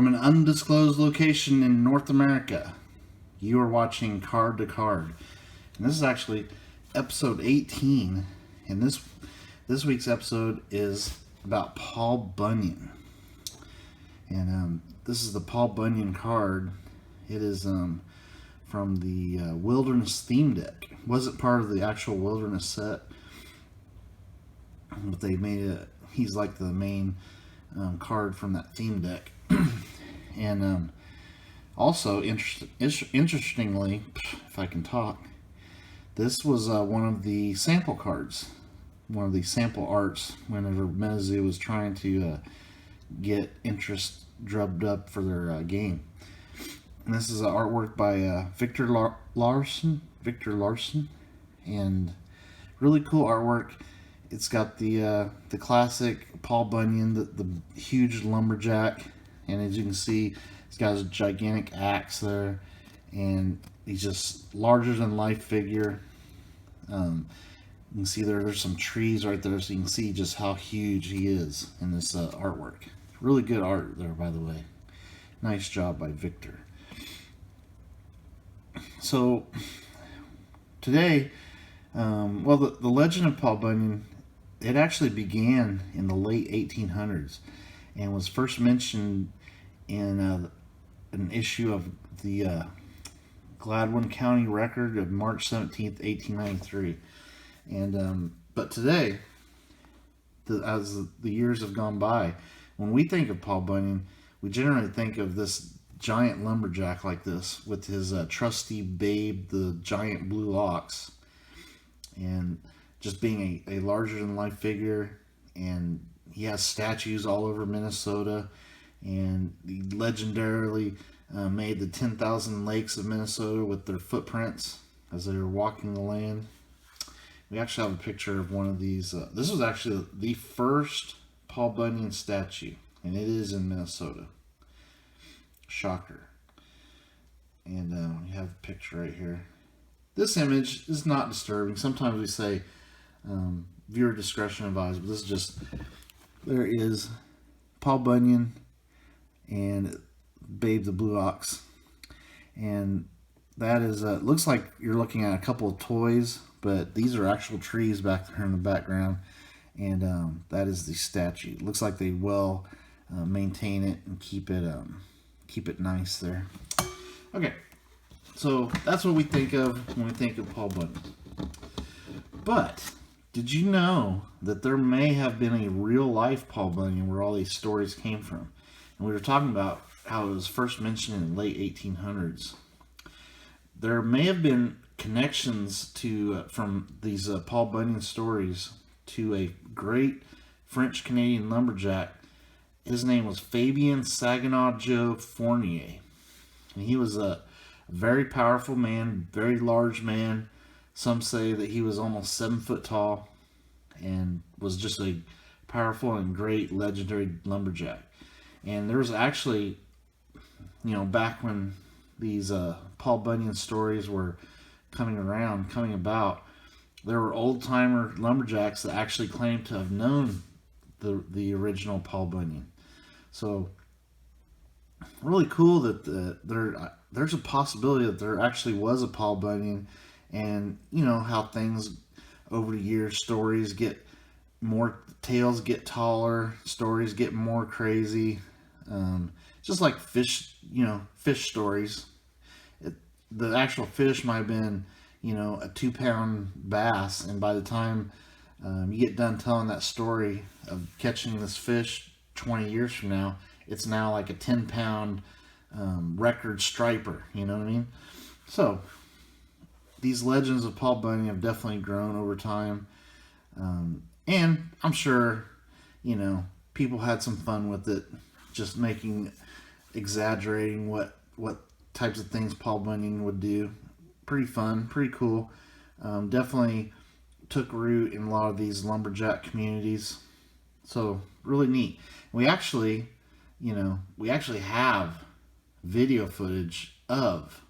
From an undisclosed location in North America, you are watching Card to Card. And this is actually episode 18. And this week's episode is about Paul Bunyan. And this is the Paul Bunyan card. It is from the Wilderness theme deck. It wasn't part of the actual Wilderness set, but they made it. He's like the main card from that theme deck. And also, interestingly, if I can talk, this was one of the sample cards, one of the sample arts whenever Metazu was trying to get interest drubbed up for their game. And this is artwork by Victor Larson, and really cool artwork. It's got the classic Paul Bunyan, the huge lumberjack, and as you can see, he's got his gigantic axe there, and he's just larger than life figure. You can see there's some trees right there, so you can see just how huge he is in this artwork. Really good art there, by the way. Nice job by Victor. So today, well, the legend of Paul Bunyan, it actually began in the late 1800s and was first mentioned in an issue of the Gladwin County Record of March 17th, 1893. And but today, as the years have gone by, when we think of Paul Bunyan, we generally think of this giant lumberjack like this with his trusty babe, the giant blue ox, and just being a larger than life figure. And he has statues all over Minnesota, and he legendarily made the 10,000 lakes of Minnesota with their footprints as they were walking the land. We actually have a picture of one of these. This was actually the first Paul Bunyan statue, and it is in Minnesota. Shocker. And we have the picture right here. This image is not disturbing. Sometimes we say viewer discretion advised, but this is just, there is Paul Bunyan and Babe the Blue Ox. And that is, looks like you're looking at a couple of toys, but these are actual trees back there in the background. And that is the statue. It looks like they well maintain it and keep it nice there. Okay, so that's what we think of when we think of Paul Bunyan. But did you know that there may have been a real life Paul Bunyan where all these stories came from? And we were talking about how it was first mentioned in the late 1800s. There may have been connections to from these Paul Bunyan stories to a great French-Canadian lumberjack. His name was Fabien Saginaw Joe Fournier. And he was a very powerful man, very large man. Some say that he was almost 7 foot tall and was just a powerful and great legendary lumberjack. And there was actually, back when these Paul Bunyan stories were coming about, there were old-timer lumberjacks that actually claimed to have known the original Paul Bunyan. So really cool that there's a possibility that there actually was a Paul Bunyan. And you know how things over the years, stories get more, tales get taller, stories get more crazy. Just like fish stories. The actual fish might have been, a 2-pound bass, and by the time you get done telling that story of catching this fish 20 years from now, it's now like a 10-pound record striper. You know what I mean? So these legends of Paul Bunyan have definitely grown over time, and I'm sure people had some fun with it, just exaggerating what types of things Paul Bunyan would do. Pretty fun, pretty cool. Definitely took root in a lot of these lumberjack communities. So really neat. We actually have video footage of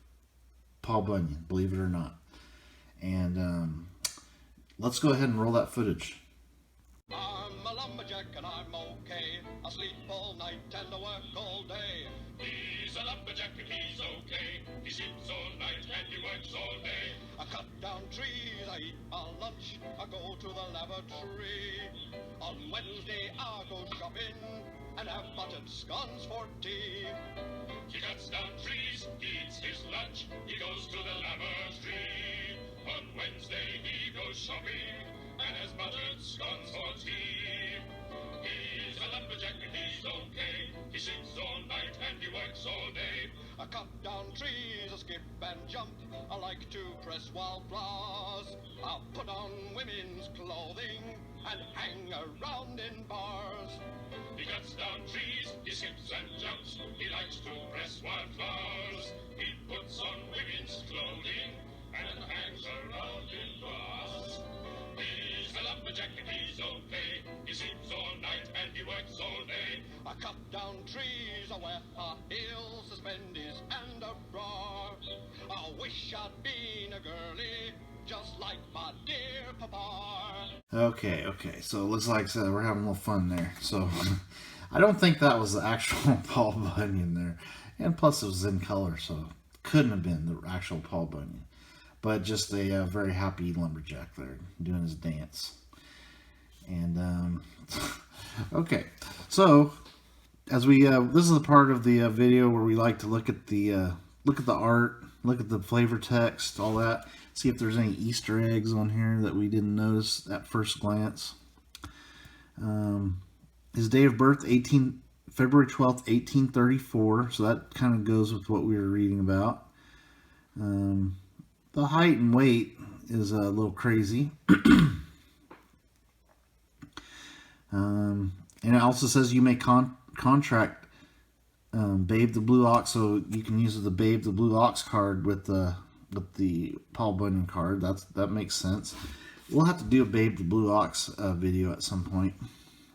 Paul Bunyan, believe it or not. And let's go ahead and roll that footage. I'm a lumberjack and I'm okay. I sleep all night and I work all day. lumberjack and he's okay. He sleeps all night and he works all day. I cut down trees, I eat my lunch, I go to the laboratory. On Wednesday I go shopping and have buttered scones for tea. He cuts down trees, he eats his lunch, he goes to the laboratory. On Wednesday he goes shopping and has buttered scones for tea. He's a lumberjack and he's okay. He sleeps all night and he works all day. I cut down trees, I skip and jump. I like to press wildflowers. I'll put on women's clothing and hang around in bars. He cuts down trees, he skips and jumps. He likes to press wildflowers. He puts on women's clothing and hangs around in bars. He's a lumberjack and he's okay. He sleeps all night and he works all day. I cut down trees, I wear high heels, suspenders and a bra. I wish I'd been a girlie, just like my dear papa. Okay, so it looks like we're having a little fun there. So I don't think that was the actual Paul Bunyan there. And plus it was in color, so it couldn't have been the actual Paul Bunyan. But just a very happy lumberjack there doing his dance. And okay, so as we this is the part of the video where we like to look at the art, look at the flavor text, all that. See if there's any Easter eggs on here that we didn't notice at first glance. His date of birth, February 12th, 1834. So that kind of goes with what we were reading about. The height and weight is a little crazy. And it also says you may contract Babe the Blue Ox, so you can use the Babe the Blue Ox card with the Paul Bunyan card. That makes sense. We'll have to do a Babe the Blue Ox video at some point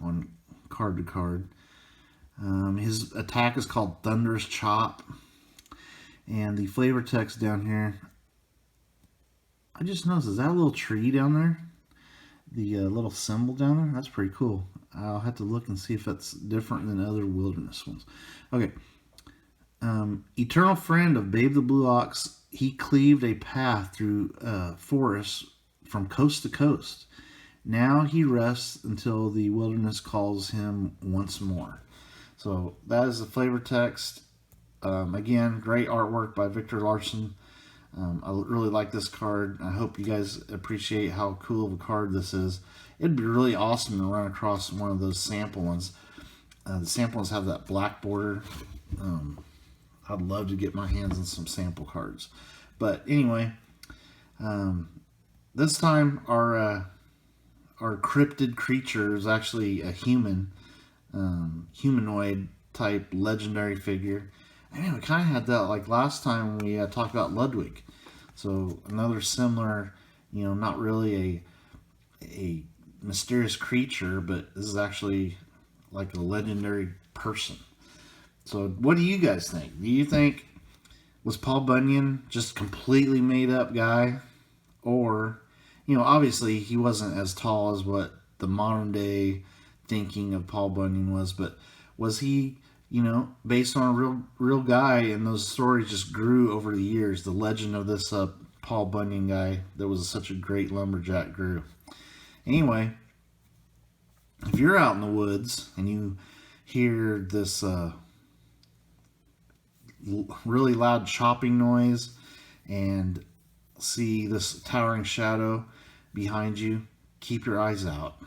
on card to card. His attack is called Thunderous Chop, and the flavor text down here, I just noticed, is that a little tree down there? The little symbol down there? That's pretty cool. I'll have to look and see if that's different than other wilderness ones. Okay. Eternal friend of Babe the Blue Ox, he cleaved a path through forests from coast to coast. Now he rests until the wilderness calls him once more. So that is the flavor text. Again, great artwork by Victor Larson. I really like this card. I hope you guys appreciate how cool of a card this is. It'd be really awesome to run across one of those sample ones. The sample ones have that black border. I'd love to get my hands on some sample cards. But anyway, this time our cryptid creature is actually a humanoid type legendary figure. I mean, we kind of had that like last time we talked about Ludwig. So another similar, not really a mysterious creature, but this is actually like a legendary person. So what do you guys think? Do you think, was Paul Bunyan just completely made up guy? Or, obviously he wasn't as tall as what the modern day thinking of Paul Bunyan was, but was he, based on a real guy, and those stories just grew over the years. The legend of this Paul Bunyan guy that was such a great lumberjack grew. Anyway, if you're out in the woods and you hear this really loud chopping noise and see this towering shadow behind you, keep your eyes out.